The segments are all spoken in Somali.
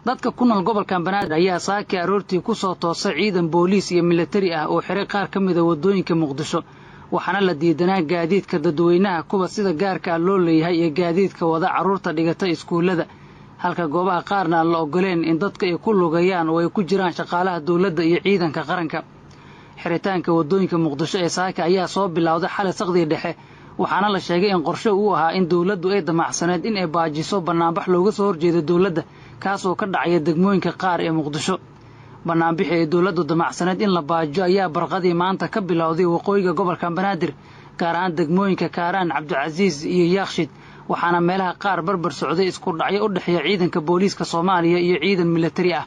dadka ku nool gobolka Banaadir ayaa saaki aroortii ku soo toosay ciidan booliis iyo military ah oo xiray qaar ka mid ah wadooyinka Muqdisho waxaana la diidanaa gaadiidka dadweynaha kuwa sida gaarka loo leeyahay iyo gaadiidka wada caruurta dhigata iskuulada halka goobaha qaarna la ogoleen in dadka ay ku lugayaan oo ay ku jiraan shaqaalaha dawladda iyo ciidanka qaranka xiritaanka wadooyinka Muqdisho ee saaki ayaa soo bilowday xalay saqdi dhexe waxaana la sheegay in qorshe uu ahaa in dawladdu ay damacsaneed in ay baajiso banaanbax looga soo horjeedo dawladda kaas oo ka dhacay degmooyinka qaar ee Muqdisho banaanbixi ee dawladdu damacsaneed in la baajiyo ayaa barqadii maanta ka bilowday waqooyiga gobolka Banaadir gaar ahaan degmooyinka Kaaraan Cabdicasiis iyo Yaaqshid waxaana meelaha qaar barbar socday isku dhacyo u dhaxeeya ciidanka booliiska Soomaaliya iyo ciidan military ah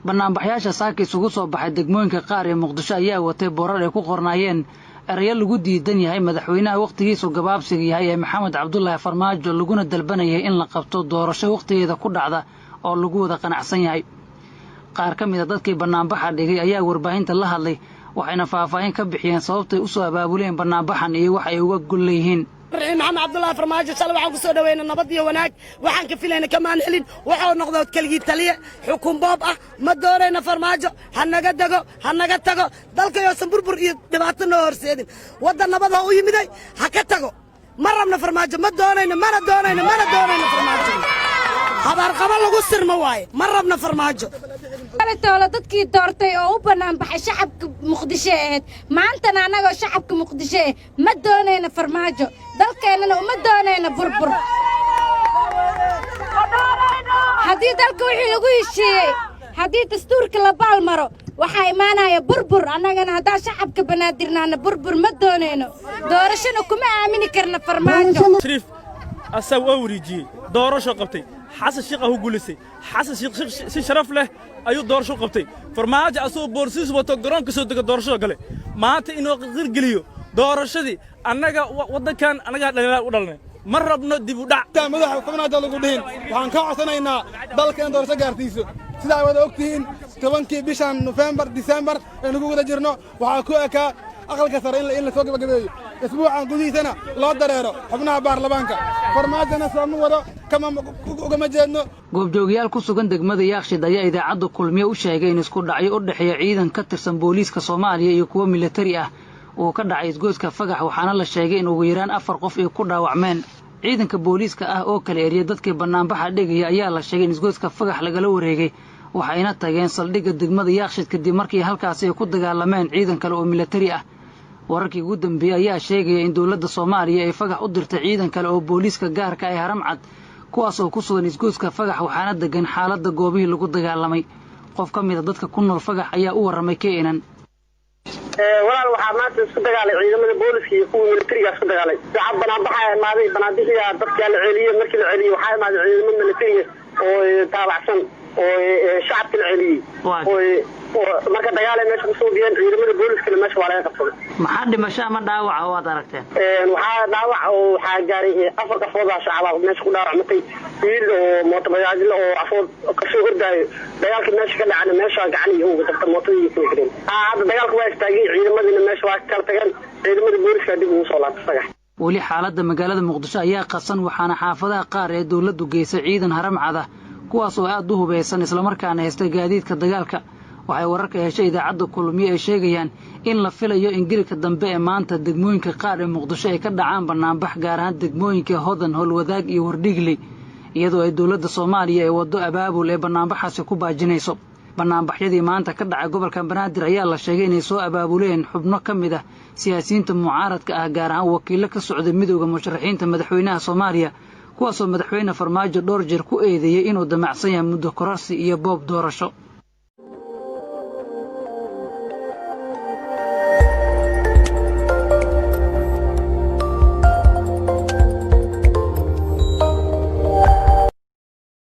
banaanbaxyaasha saaki isugu soo baxay degmooyinka qaar ee Muqdisho ayaa watay boorar ay ku qornaayeen erayo lagu diidan yahay madaxweynaha waqtigiisu gabaabsiga yahay ee Maxamed Cabdullaahi Farmaajo laguna dalbanayay in la qabto doorasho waqtigeeda ku dhacda oo lagu wada qanacsan yahay qaar ka mid ah dadkii banaanbaxa dhigay ayaa warbaahinta la hadlay waxayna faahfaahin ka bixiyeen sababtay u soo abaabuleen banaanbaxan iyo wax ay uga gol leeyihiin محمد عبد الله فرماجة صلوا على قصة دوينا نبضي وناك وحن كفيلنا كمان حلين وحاول نقضوا كلجي تلية حكوم بابا ما دورنا فرماجة هنقدقوا ذلك يوسف بربر دبعتنا ورسيدين وده نبضها ويمدي حكتقوا مرة من فرماجة ما دورنا فرماجة هذا رقم الله قصر مواي مرة من فرماجة قالت ولا dadkii doortay oo u banaan baxay shacabka Muqdisho ma antana anaga shacabka Muqdisho ma doonayna farmaajo dalkeenana uma doonayna burbur hadii dalka wixii lagu heshiiyay hadii dastuurka la baalmaro waxa imaanaya burbur anagana hadaa shacabka banaadirnaana burbur ma doonayno doorashana kuma aamini karna farmaajo shariif asaw awriji doorasho qabtay حسن شيخ هو جلسي حسن شيخ شرف له أيو دورشو قبتي فرماج أسوق بورسيس وتقرن كسر دورشو قله ما أنت إنه غير قليو دورشة دي أنا جا وده كان أنا جا لا ودلنا مرة بندي بدع ماذا حكمنا دلوا قدين وهنكعصنا إن دل كان دورشة قارتيسو سيدا وده وقتين كمان كي بيشان نوفمبر ديسمبر نقول ده جرنا وحكوا كا أقل كثر إلا سوق بقدي أسبوع عن قدي سنة لا دريرة حبنا بارلمانكا فرماجنا سامو وده كمان جنو goobjoogayaal ku sugan degmada Yaaqshid ayaa idaacada kulmiye u sheegay in isku dhacyo u dhaxeeya ciidan ka tirsan booliiska Soomaaliya iyo kuwa military ah oo ka dhacay isgoyska Fagax waxaana la sheegay in ugu yaraan 4 qof ay ku dhaawacmeen ciidanka booliiska ah oo kala eriyay dadkii banaanbaxa dhigaya ayaa la sheegay in isgoyska Fagax lagala wareegay waxayna tageen saldhigga degmada Yaaqshid kadib markii halkaas ay ku dagaalameen ciidan kale oo military ah wararkii ugu dambeeyay ayaa sheegay in dawladda Soomaaliya ay Fagax u dirtay ciidan kale oo booliiska gaarka ah Haramcad kuwaas oo ku sugan isgoyska Fagax waxaana degan xaaladda goobihii lagu dagaalamay qof ka mid ah dadka ku nool Fagax ayaa u waramay keenan walaal waxaa maanta isku dagaalay ciidamada booliska iyo kuwa militariga isku dagaalay shacab banaanbaxa imaaday banaanbixiya dadka la celiyay markii la celiyay waxaa imaaday ciidamada militariga oo taabacsan oo shacabka la celiyay oo marka dagaalay meesha ku soo biyeen ciidamada booliska meesha waa laga qabsaday maxaa dhimasho ama dhaawac oo aad aragteen waxaa dhaawac oo waxaa gaaray 4 qofood oo shacab meesha ku dhaawacmay wiil oo mooto bajaaj oo afood ka soo hordaayo dagaalka meesha ka dhacay meesha gacan iyo uga tagta mootadii soo xireen hadda dagaalku waa istaagay ciidamadina meesha waa kala tageen ciidamada booliska dib ugu soo laabtay wali xaaladda magaalada Muqdisho ayaa qasan waxaana xaafadaha qaar ee dawladdu geysay ciidan Haramcad ah kuwaas oo aad u hubeysan isla markaana haysta gaadiidka dagaalka waxay wararka heshay idaacada kulmiye ay sheegayaan in la filayo in gilka dambe ee maanta degmooyinka qaar ee Muqdisho ay ka dhacaan banaanbax gaar ahaan degmooyinka Hodan Holwadaag iyo Wardhigley iyadoo ay dawladda Soomaaliya ay wado abaabul ee banaanbaxaasi ku baajinayso banaanbaxyadii maanta ka dhacay gobolka Banaadir ayaa la sheegay inay soo abaabuleen xubno ka mid ah siyaasiyiinta mucaaradka ah gaar ahaan wakiilo ka socda midowga musharaxiinta madaxweynaha Soomaaliya kuwaas oo madaxweyne Farmaajo dhowr jeer ku eedeeyay inuu damacsan yahay muddo kororsi iyo boob doorasho